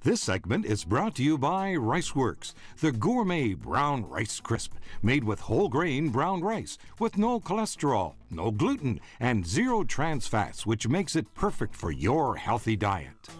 This segment is brought to you by Riceworks, the gourmet brown rice crisp, made with whole grain brown rice, with no cholesterol, no gluten, and zero trans fats, which makes it perfect for your healthy diet.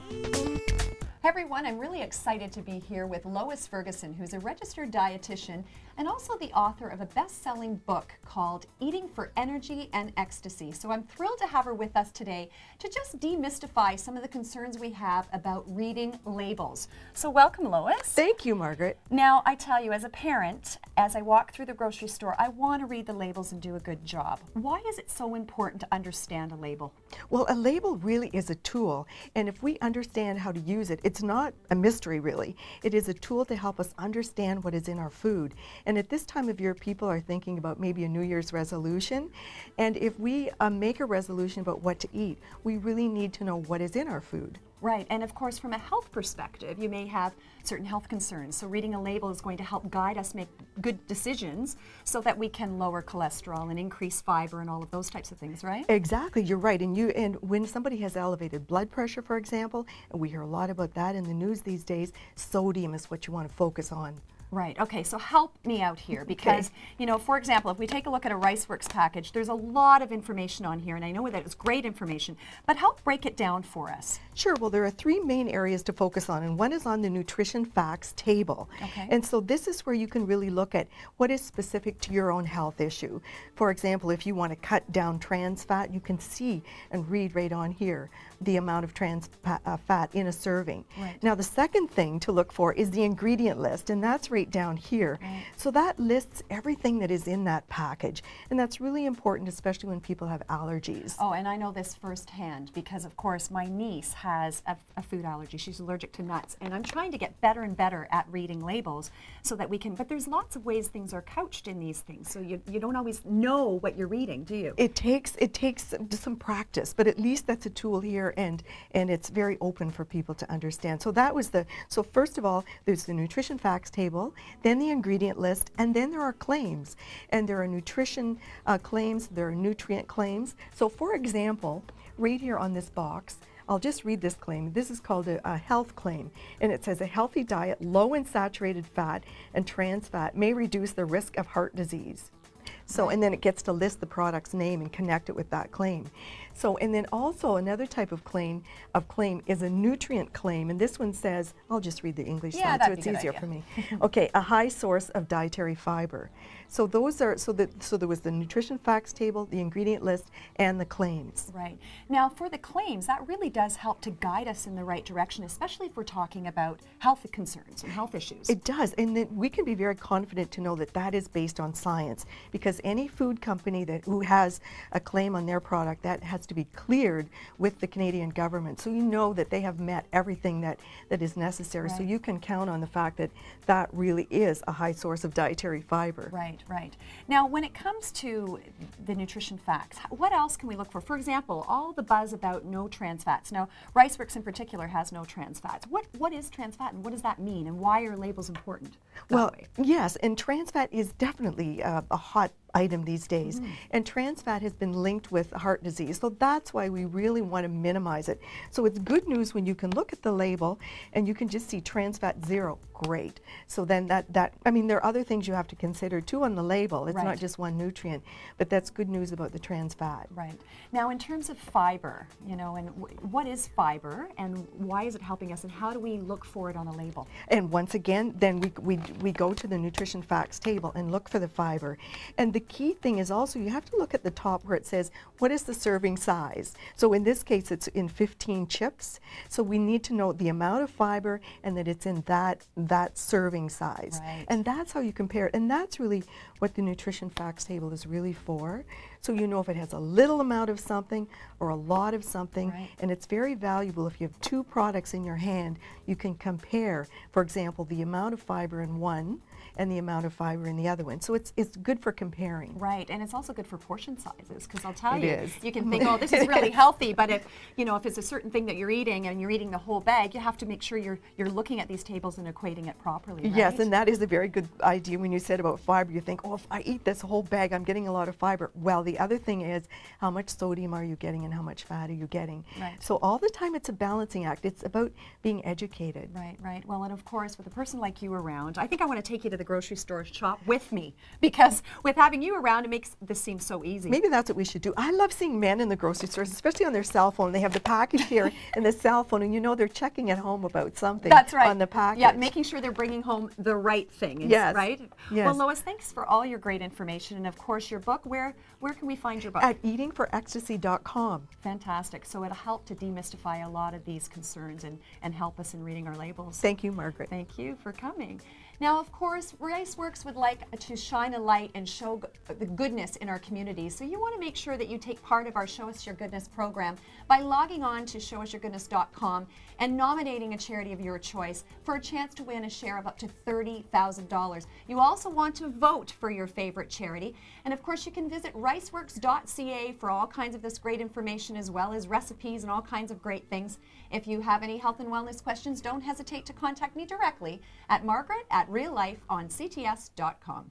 Hey everyone, I'm really excited to be here with Lois Ferguson, who's a registered dietitian and also the author of a best-selling book called Eating for Energy and Ecstasy. So I'm thrilled to have her with us today to just demystify some of the concerns we have about reading labels. So welcome, Lois. Thank you, Margaret. Now, I tell you, as a parent, as I walk through the grocery store, I want to read the labels and do a good job. Why is it so important to understand a label? Well, a label really is a tool, and if we understand how to use it, it's not a mystery, really. It is a tool to help us understand what is in our food. And at this time of year, people are thinking about maybe a New Year's resolution. And if we make a resolution about what to eat, we really need to know what is in our food. Right, and of course from a health perspective, you may have certain health concerns. So reading a label is going to help guide us make good decisions so that we can lower cholesterol and increase fiber and all of those types of things, right? Exactly, you're right. And when somebody has elevated blood pressure, for example, and we hear a lot about that in the news these days, sodium is what you want to focus on. Right, okay, so help me out here because, you know, for example, if we take a look at a riceworks package, there's a lot of information on here, and I know that it's great information, but help break it down for us. Sure, well, there are three main areas to focus on, and one is on the nutrition facts table. Okay. And so this is where you can really look at what is specific to your own health issue. For example, if you want to cut down trans fat, you can see and read right on here the amount of trans fat in a serving. Right. Now, the second thing to look for is the ingredient list, and that's right down here. Right. So that lists everything that is in that package, and that's really important, especially when people have allergies. Oh, and I know this firsthand because, of course, my niece has a food allergy. She's allergic to nuts, and I'm trying to get better and better at reading labels so that we can, but there's lots of ways things are couched in these things, so you don't always know what you're reading, do you? It takes some practice, but at least that's a tool here, and it's very open for people to understand. So that was so first of all, there's the nutrition facts table, then the ingredient list, and then there are claims. And there are nutrition claims, there are nutrient claims. So for example, right here on this box, I'll just read this claim. This is called a health claim, and it says a healthy diet low in saturated fat and trans fat may reduce the risk of heart disease. So, and then it gets to list the product's name and connect it with that claim. So, and then also another type of claim is a nutrient claim, and this one says, I'll just read the English side so it's easier for me. Okay, a high source of dietary fiber. So those are, so there was the nutrition facts table, the ingredient list, and the claims. Right. Now for the claims, that really does help to guide us in the right direction, especially if we're talking about health concerns and health issues. It does, and then we can be very confident to know that that is based on science, because any food company who has a claim on their product, that has to be cleared with the Canadian government. So you know that they have met everything that is necessary. Right. So you can count on the fact that that really is a high source of dietary fiber. Right, right. Now when it comes to the nutrition facts, what else can we look for? For example, all the buzz about no trans fats. Now Riceworks in particular has no trans fats. What is trans fat and what does that mean, and why are labels important? Well, yes, and trans fat is definitely a hot item these days, and trans fat has been linked with heart disease, so that's why we really want to minimize it. So it's good news when you can look at the label and you can just see trans fat 0, great. So then I mean, there are other things you have to consider too on the label. It's not just one nutrient, but that's good news about the trans fat. Right. Now in terms of fiber, you know, and what is fiber and why is it helping us, and how do we look for it on a label? And once again, then we go to the nutrition facts table and look for the fiber. And the key thing is also you have to look at the top where it says, what is the serving size? So in this case, it's in 15 chips. So we need to know the amount of fiber and that it's in that serving size. Right. And that's how you compare it. And that's really what the nutrition facts table is really for. So you know if it has a little amount of something or a lot of something. Right. And and it's very valuable if you have two products in your hand, you can compare, for example, the amount of fiber in one and the amount of fiber in the other one. So it's good for comparing. Right, and it's also good for portion sizes, because I'll tell It you, is. you can think, oh, this is really healthy, but if it's a certain thing that you're eating and you're eating the whole bag, you have to make sure you're looking at these tables and equating it properly, right? Yes, and that is a very good idea when you said about fiber. You think, oh, if I eat this whole bag, I'm getting a lot of fiber. Well, the the other thing is how much sodium are you getting and how much fat are you getting. Right. So all the time it's a balancing act. It's about being educated. Right, right. Well, and of course, with a person like you around, I think I want to take you to the grocery store shop with me, because with having you around, it makes this seem so easy. Maybe that's what we should do. I love seeing men in the grocery stores, especially on their cell phone. They have the package here and the cell phone, and you know they're checking at home about something. That's right. On the package. Yeah, making sure they're bringing home the right thing. Yes. Right? Yes. Well, Lois, thanks for all your great information, and of course your book. Where can we find your book? At eatingforecstasy.com. Fantastic. So it'll help to demystify a lot of these concerns and help us in reading our labels. Thank you, Margaret. Thank you for coming. Now, of course, Riceworks would like to shine a light and show the goodness in our community. So you want to make sure that you take part of our Show Us Your Goodness program by logging on to showusyourgoodness.com and nominating a charity of your choice for a chance to win a share of up to $30,000. You also want to vote for your favorite charity. And of course, you can visit riceworks.ca for all kinds of this great information, as well as recipes and all kinds of great things. If you have any health and wellness questions, don't hesitate to contact me directly at margaret@reallifeoncts.com.